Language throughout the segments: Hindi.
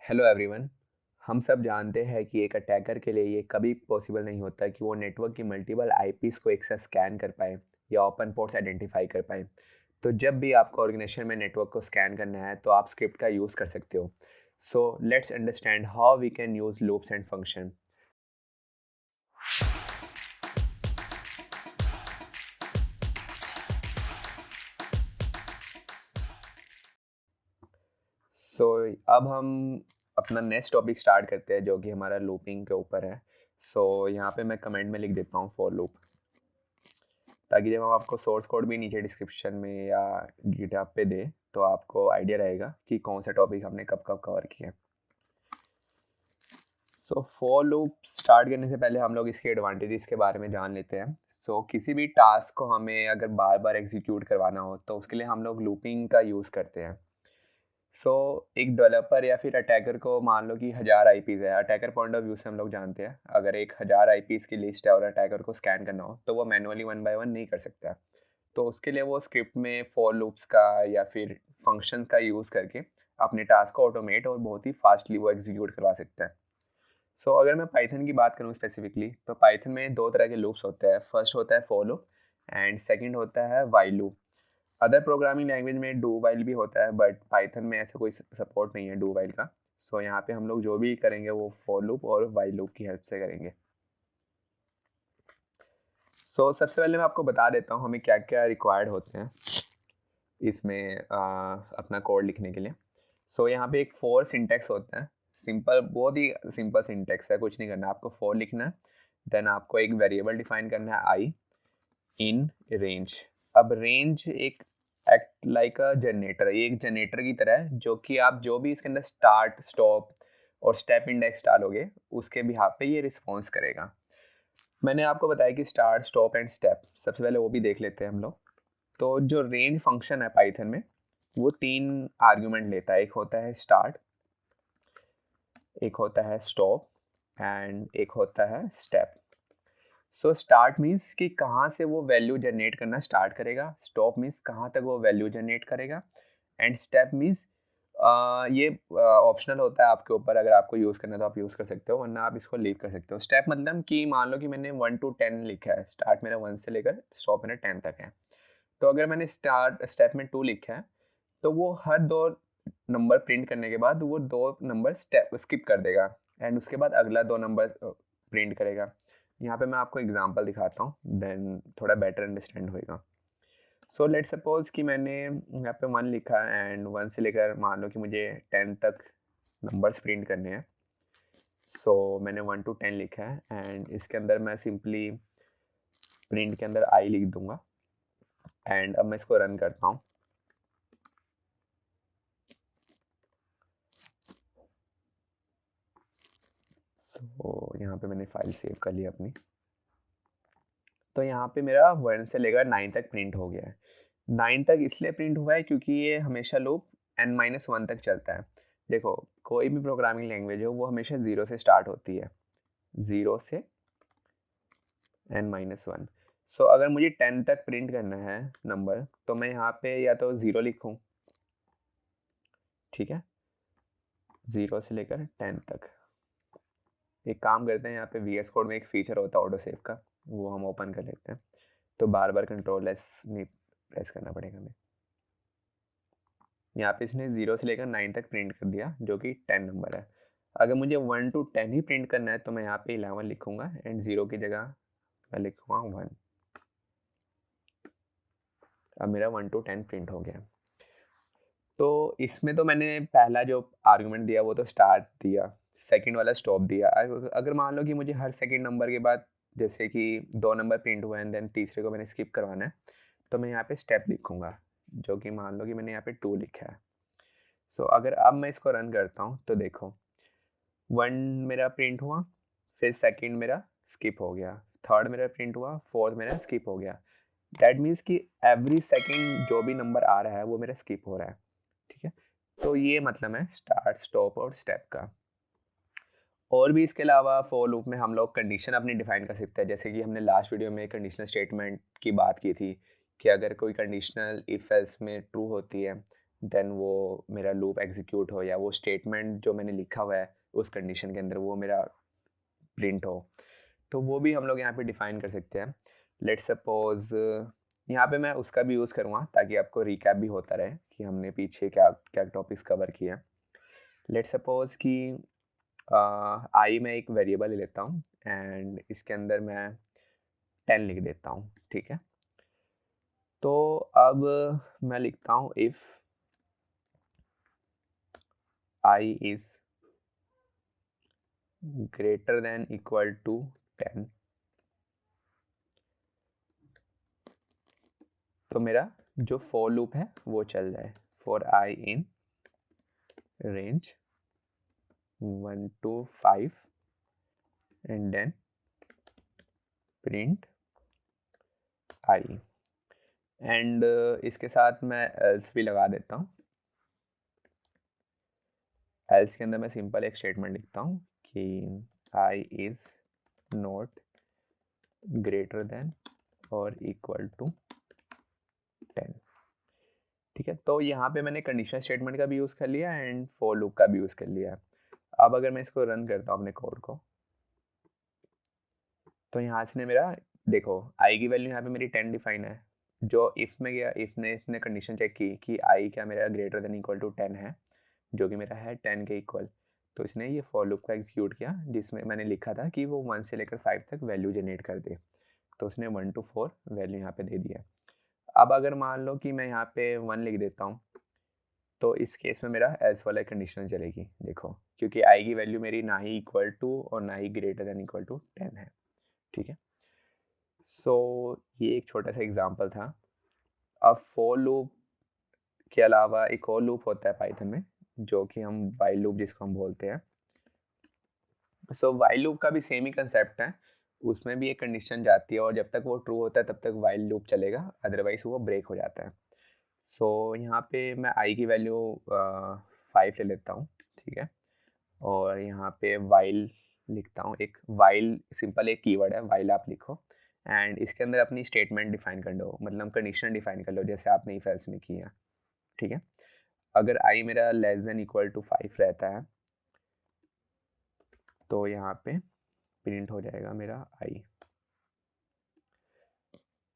Hello everyone. हम सब जानते हैं कि एक अटैकर के लिए ये कभी पॉसिबल नहीं होता कि वो नेटवर्क की मल्टीपल आईपीस को एक साथ स्कैन कर पाए या ओपन पोर्ट्स आइडेंटिफाई कर पाए। तो जब भी आपको ऑर्गेनाइजेशन में नेटवर्क को स्कैन करना है तो आप स्क्रिप्ट का यूज़ कर सकते हो। So let's understand how we can use loops and function. So अब हम अपना नेक्स्ट टॉपिक स्टार्ट करते हैं जो कि हमारा लूपिंग के ऊपर है। यहाँ पे मैं कमेंट में लिख देता हूँ फॉर लूप, ताकि जब हम आपको सोर्स कोड भी नीचे डिस्क्रिप्शन में या गिटहब पे दे तो आपको आइडिया रहेगा कि कौन सा टॉपिक हमने कब कब कवर किया। फॉर लूप स्टार्ट करने से पहले हम लोग इसके एडवांटेजेस के बारे में जान लेते हैं। किसी भी टास्क को हमें अगर बार बार एग्जीक्यूट करवाना हो तो उसके लिए हम लोग लूपिंग का यूज़ करते हैं। एक डेवलपर या फिर अटैकर को मान लो कि 1000 आईपीज़ है। अटैकर पॉइंट ऑफ व्यू से हम लोग जानते हैं अगर एक 1000 आईपीज़ की लिस्ट है और अटैकर को स्कैन करना हो तो वो मैनुअली 1 बाय 1 नहीं कर सकता। तो उसके लिए वो स्क्रिप्ट में फॉर लूप्स का या फिर फंक्शन का यूज़ करके अपने टास्क को ऑटोमेट और बहुत ही फास्टली वो एग्जीक्यूट करवा सकता है। अगर मैं पाइथन की बात करूँ स्पेसिफिकली तो पाइथन में दो तरह के लूप्स होते हैं। फर्स्ट होता है फॉर लूप एंड सेकंड होता है while loop. Other programming language में डू वाइल भी होता है बट पाइथन में ऐसा कोई सपोर्ट नहीं है डू वाइल का। यहाँ पे हम लोग जो भी करेंगे वो फॉर लूप और व्हाइल लूप की हेल्प से करेंगे। सबसे पहले मैं आपको बता देता हूँ हमें क्या क्या रिक्वायर्ड होते हैं इसमें अपना कोड लिखने के लिए। यहाँ पे एक फॉर सिंटेक्स होता है। सिंपल, बहुत ही सिंपल सिंटेक्स है, कुछ नहीं करना, आपको फॉर लिखना है। देन आपको एक वेरिएबल डिफाइन करना है आई इन रेंज। अब रेंज एक एक्ट लाइक अ जनरेटर है, ये एक जनरेटर की तरह है जो कि आप जो भी इसके अंदर स्टार्ट स्टॉप और स्टेप इंडेक्स डालोगे उसके बिहाफ पे ये रिस्पॉन्स करेगा। मैंने आपको बताया कि स्टार्ट स्टॉप एंड स्टेप, सबसे पहले वो भी देख लेते हैं हम लोग। तो जो रेंज फंक्शन है पाइथन में वो 3 आर्ग्यूमेंट लेता है। एक होता है स्टार्ट, एक होता है स्टॉप एंड एक होता है स्टेप। स्टार्ट मीन्स कि कहाँ से वो वैल्यू जनरेट करना स्टार्ट करेगा, स्टॉप मीन्स कहाँ तक वो वैल्यू जनरेट करेगा एंड स्टेप मीन्स ये ऑप्शनल होता है आपके ऊपर, अगर आपको यूज़ करना है तो आप यूज़ कर सकते हो वरना आप इसको लीव कर सकते हो। स्टेप मतलब कि मान लो कि मैंने 1 to 10 लिखा है, स्टार्ट मेरा 1 से लेकर स्टॉप मेरा 10 तक है। तो अगर मैंने स्टार्ट स्टेप में 2 लिखा है तो वो हर 2 नंबर प्रिंट करने के बाद वो 2 नंबर स्टेप स्किप कर देगा एंड उसके बाद अगला 2 नंबर प्रिंट करेगा। यहाँ पे मैं आपको एग्जांपल दिखाता हूँ देन थोड़ा बेटर अंडरस्टैंड होएगा। लेट्स सपोज कि मैंने यहाँ पे 1 लिखा एंड 1 से लेकर मान लो कि मुझे 10 तक नंबर्स प्रिंट करने हैं। मैंने 1 to 10 लिखा है एंड इसके अंदर मैं सिंपली प्रिंट के अंदर आई लिख दूंगा एंड अब मैं इसको रन करता हूँ। यहाँ पे मैंने फाइल सेव कर ली अपनी। तो यहाँ पे मेरा 1 से लेकर 9 तक प्रिंट हो गया है। 9 तक इसलिए प्रिंट हुआ है क्योंकि ये हमेशा लूप n-1 तक चलता है। देखो, कोई भी प्रोग्रामिंग लैंग्वेज हो वो हमेशा 0 से स्टार्ट होती है, 0 से n-1। अगर मुझे 10 तक प्रिंट करना है नंबर तो मैं यहाँ पे या तो 0 लिखूँ, ठीक है, 0 से लेकर 10 तक। एक काम करते हैं, यहाँ पे VS कोड में एक फीचर होता है ऑटो सेव का, वो हम ओपन कर लेते हैं। तो बार बार कंट्रोल एस नहीं प्रेस करना पड़ेगा हमें। यहाँ पे इसने 0 से लेकर 9 तक प्रिंट कर दिया जो कि 10 नंबर है। अगर मुझे 1 to 10 ही प्रिंट करना है तो मैं यहाँ पे 11 लिखूंगा एंड 0 की जगह मैं लिखूंगा 1। अब मेरा 1 to 10 प्रिंट हो गया। तो इसमें तो मैंने पहला जो आर्गुमेंट दिया वो तो स्टार्ट दिया, सेकंड वाला स्टॉप दिया। अगर मान लो कि मुझे हर सेकंड नंबर के बाद जैसे कि 2 नंबर प्रिंट हुए एंड देन तीसरे को मैंने स्किप करवाना है तो मैं यहाँ पे स्टेप लिखूंगा, जो कि मान लो कि मैंने यहाँ पे 2 लिखा है। अगर अब मैं इसको रन करता हूँ तो देखो 1 मेरा प्रिंट हुआ, फिर सेकंड मेरा स्किप हो गया, थर्ड मेरा प्रिंट हुआ, फोर्थ मेरा स्किप हो गया। दैट मीन्स कि एवरी सेकंड जो भी नंबर आ रहा है वो मेरा स्किप हो रहा है, ठीक है। तो ये मतलब है स्टार्ट स्टॉप और स्टेप का। और भी इसके अलावा फॉर लूप में हम लोग कंडीशन अपनी डिफाइन कर सकते हैं, जैसे कि हमने लास्ट वीडियो में कंडीशनल स्टेटमेंट की बात की थी कि अगर कोई कंडीशनल इफ एल्स में ट्रू होती है देन वो मेरा लूप एग्जीक्यूट हो या वो स्टेटमेंट जो मैंने लिखा हुआ है उस कंडीशन के अंदर वो मेरा प्रिंट हो, तो वो भी हम लोग यहाँ पे डिफाइन कर सकते हैं। लेट्स सपोज यहाँ पे मैं उसका भी यूज़ करूँगा ताकि आपको रिकैप भी होता रहे कि हमने पीछे क्या क्या टॉपिक्स कवर किए। लेट्स सपोज कि आई मैं एक वेरिएबल ले लेता हूँ एंड इसके अंदर मैं 10 लिख देता हूँ, ठीक है। तो अब मैं लिखता हूँ if i is greater than equal to 10, तो मेरा जो फॉर लूप है वो चल जाए for I in range 1 to 5 and then print I and इसके साथ मैं else भी लगा देता हूँ। else के अंदर मैं सिंपल एक स्टेटमेंट लिखता हूँ कि I is not greater than और equal to 10, ठीक है। तो यहाँ पे मैंने कंडीशनल स्टेटमेंट का भी यूज़ कर लिया एंड फॉर लूप का भी यूज़ कर लिया। अब अगर मैं इसको रन करता हूँ अपने कोड को, तो यहाँ से मेरा देखो आई की वैल्यू यहाँ पे मेरी 10 डिफाइन है। जो इफ़ में गया, इफ़ ने इसने कंडीशन चेक की कि आई क्या मेरा ग्रेटर देन इक्वल टू 10 है, जो कि मेरा है 10 के इक्वल, तो इसने ये फॉर लूप का एग्जीक्यूट किया जिसमें मैंने लिखा था कि वो 1 से लेकर 5 तक वैल्यू जनरेट कर दे, तो उसने 1 to 4 वैल्यू यहाँ पे दे दिया। अब अगर मान लो कि मैं यहाँ पे 1 लिख देता हूँ, तो इस केस में मेरा एल्स वाला कंडीशन चलेगी, देखो, क्योंकि आई की वैल्यू मेरी ना ही इक्वल टू और ना ही ग्रेटर देन इक्वल टू 10 है, ठीक है। सो ये एक छोटा सा एग्जांपल था। अब फॉर लूप के अलावा एक और लूप होता है पाइथन में जो कि हम वाइल लूप जिसको हम बोलते हैं। सो वाइल लूप का भी सेम ही कंसेप्ट है, उसमें भी एक कंडीशन जाती है और जब तक वो ट्रू होता है तब तक वाइल लूप चलेगा, अदरवाइज वो ब्रेक हो जाता है। सो यहाँ पे मैं आई की वैल्यू 5 ले लेता हूँ, ठीक है, और यहाँ पे वाइल लिखता हूँ। एक वाइल सिंपल एक कीवर्ड है, वाइल आप लिखो एंड इसके अंदर अपनी स्टेटमेंट डिफाइन कर लो, मतलब कंडीशन डिफाइन कर लो जैसे आपने इफ एल्स में किया, ठीक है। अगर आई मेरा लेस देन इक्वल टू 5 रहता है तो यहाँ पे प्रिंट हो जाएगा मेरा आई।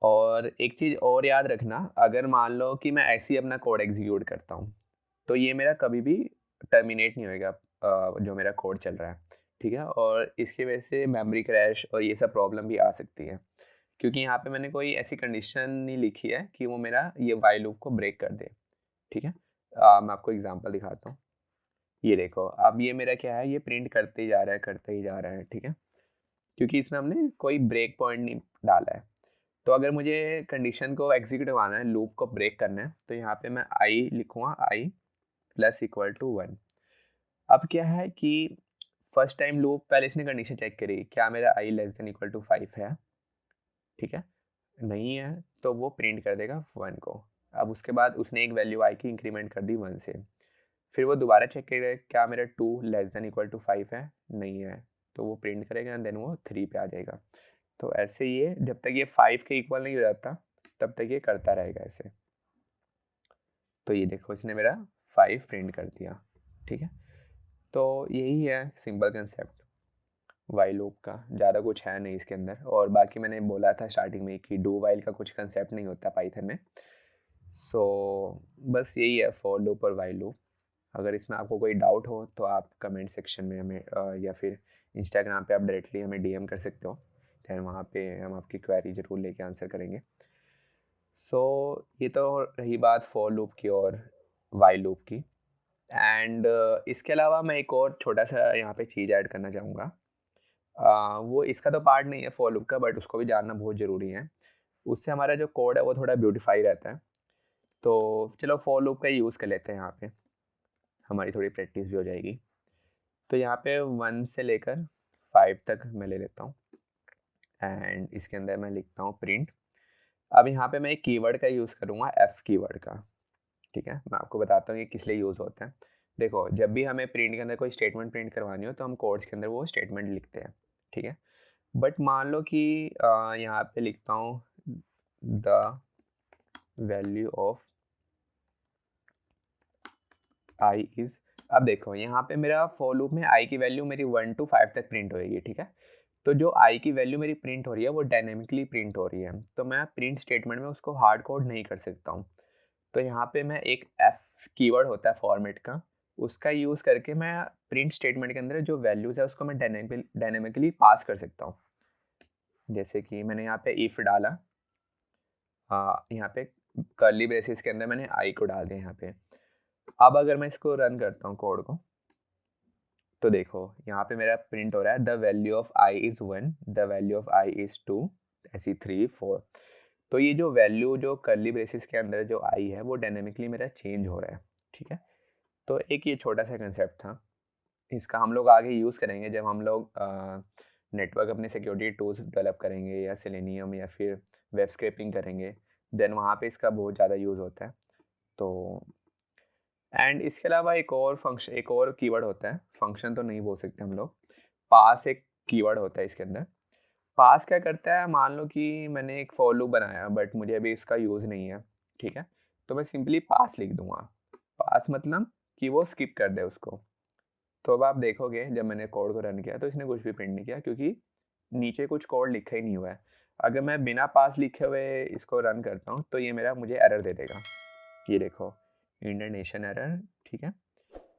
और एक चीज़ और याद रखना, अगर मान लो कि मैं ऐसे ही अपना कोड एग्जीक्यूट करता हूँ तो ये मेरा कभी भी टर्मिनेट नहीं होएगा जो मेरा कोड चल रहा है, ठीक है। और इसकी वजह से मेमोरी क्रैश और ये सब प्रॉब्लम भी आ सकती है, क्योंकि यहाँ पे मैंने कोई ऐसी कंडीशन नहीं लिखी है कि वो मेरा ये वाइल लूप को ब्रेक कर दे, ठीक है। मैं आपको एग्जांपल दिखाता हूँ। ये देखो, अब ये मेरा क्या है, ये प्रिंट करते ही जा रहा है, करते ही जा रहा है, ठीक है, क्योंकि इसमें हमने कोई ब्रेक पॉइंट नहीं डाला है। तो अगर मुझे कंडीशन को एग्जीक्यूट करवाना है, लूप को ब्रेक करना है, तो यहाँ पे मैं आई लिखूँगा, आई प्लस इक्वल टू 1। अब क्या है कि फर्स्ट टाइम लूप पहले इसने कंडीशन चेक करी क्या मेरा आई लेस देन इक्वल टू 5 है, ठीक है, नहीं है तो वो प्रिंट कर देगा 1 को। अब उसके बाद उसने एक वैल्यू आई की इंक्रीमेंट कर दी 1 से, फिर वो दोबारा चेक करेगा क्या मेरा 2 लेस देन इक्वल टू 5 है, नहीं है, तो वो प्रिंट करेगा एंड देन वो 3 पे आ जाएगा। तो ऐसे ये जब तक ये 5 के इक्वल नहीं हो जाता तब तक ये करता रहेगा ऐसे। तो ये देखो इसने मेरा 5 प्रिंट कर दिया, ठीक है। तो यही है सिंपल कंसेप्ट वाइल लूप का, ज़्यादा कुछ है नहीं इसके अंदर। और बाकी मैंने बोला था स्टार्टिंग में कि डू वाइल का कुछ कंसेप्ट नहीं होता पाइथन में। सो बस यही है फॉर लूप और वाइल लूप। अगर इसमें आपको कोई डाउट हो तो आप कमेंट सेक्शन में हमें या फिर इंस्टाग्राम पे आप डायरेक्टली हमें डीएम कर सकते हो, फिर वहाँ पे हम आपकी क्वेरी ज़रूर लेके आंसर करेंगे। सो ये तो रही बात फॉर लूप की और वाइल लूप की। एंड इसके अलावा मैं एक और छोटा सा यहाँ पे चीज़ ऐड करना चाहूँगा। वो इसका तो पार्ट नहीं है फॉर लूप का, बट उसको भी जानना बहुत ज़रूरी है, उससे हमारा जो कोड है वो थोड़ा ब्यूटीफाई रहता है। तो चलो फॉर लूप का यूज़ कर लेते हैं, यहाँ पे हमारी थोड़ी प्रैक्टिस भी हो जाएगी। तो यहाँ पे 1 से लेकर 5 तक मैं ले लेता हूँ एंड इसके अंदर मैं लिखता हूँ प्रिंट। अब यहाँ पे मैं एक कीवर्ड का यूज़ करूँगा, एफ कीवर्ड का, ठीक है। मैं आपको बताता हूँ ये किस लिए यूज़ होता है। देखो जब भी हमें प्रिंट के अंदर कोई स्टेटमेंट प्रिंट करवानी हो तो हम कोड्स के अंदर वो स्टेटमेंट लिखते हैं, ठीक है। बट मान लो कि यहाँ पे लिखता हूँ the value of I is, अब देखो यहाँ पे मेरा फॉर लूप में आई की वैल्यू मेरी 1 to 5 तक प्रिंट होएगी, ठीक है। तो जो आई की वैल्यू मेरी प्रिंट हो रही है वो डायनेमिकली प्रिंट हो रही है, तो मैं प्रिंट स्टेटमेंट में उसको हार्ड कोड नहीं कर सकता हूँ। तो यहाँ पे मैं एक एफ कीवर्ड होता है फॉर्मेट का, उसका यूज़ करके मैं प्रिंट स्टेटमेंट के अंदर जो वैल्यूज़ है उसको मैं डायनेमिकली पास कर सकता हूँ। जैसे कि मैंने यहाँ पे इफ़ डाला, यहाँ पे कर्ली ब्रेसेस के अंदर मैंने आई को डाल दिया यहाँ पे। अब अगर मैं इसको रन करता हूँ कोड को, तो देखो यहाँ पे मेरा प्रिंट हो रहा है the value of I is 1, the value of I is 2, ऐसी 3 4। तो ये जो वैल्यू जो कर्ली ब्रेसेस के अंदर जो आई है वो डायनेमिकली मेरा चेंज हो रहा है, ठीक है। तो एक ये छोटा सा कंसेप्ट था, इसका हम लोग आगे यूज़ करेंगे जब हम लोग नेटवर्क अपने सिक्योरिटी टूल्स डेवलप करेंगे या सेलेनियम या फिर वेब स्क्रैपिंग करेंगे, देन वहाँ पे इसका बहुत ज़्यादा यूज़ होता है। तो एंड इसके अलावा एक और कीवर्ड होता है, फंक्शन तो नहीं बोल सकते हम लोग, पास एक कीवर्ड होता है इसके अंदर। पास क्या करता है, मान लो कि मैंने एक फॉर लूप बनाया बट मुझे अभी इसका यूज़ नहीं है, ठीक है। तो मैं सिंपली पास लिख दूंगा, पास मतलब कि वो स्किप कर दे उसको। तो अब आप देखोगे जब मैंने कोड को रन किया तो इसने कुछ भी प्रिंट नहीं किया, क्योंकि नीचे कुछ कोड लिखा ही नहीं हुआ है। अगर मैं बिना पास लिखे हुए इसको रन करता हूँ तो ये मेरा मुझे एरर दे देगा, ये देखो इंडेंटेशन एरर, ठीक है,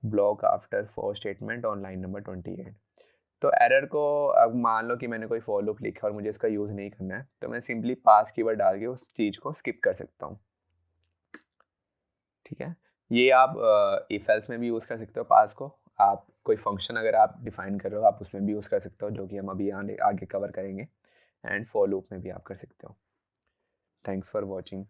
block after for statement on line number 28। तो एरर को, अब मान लो कि मैंने कोई फॉर लूप लिखा और मुझे इसका यूज़ नहीं करना है, तो मैं सिंपली पास कीवर्ड डाल के उस चीज़ को स्किप कर सकता हूँ, ठीक है। ये आप इफ एल्स में भी यूज़ कर सकते हो पास को। आप कोई फंक्शन अगर आप डिफाइन कर रहे हो आप उसमें भी यूज़ कर सकते हो, जो कि हम अभी आगे कवर करेंगे। एंड फॉर लूप में भी आप कर सकते हो। Thanks for watching.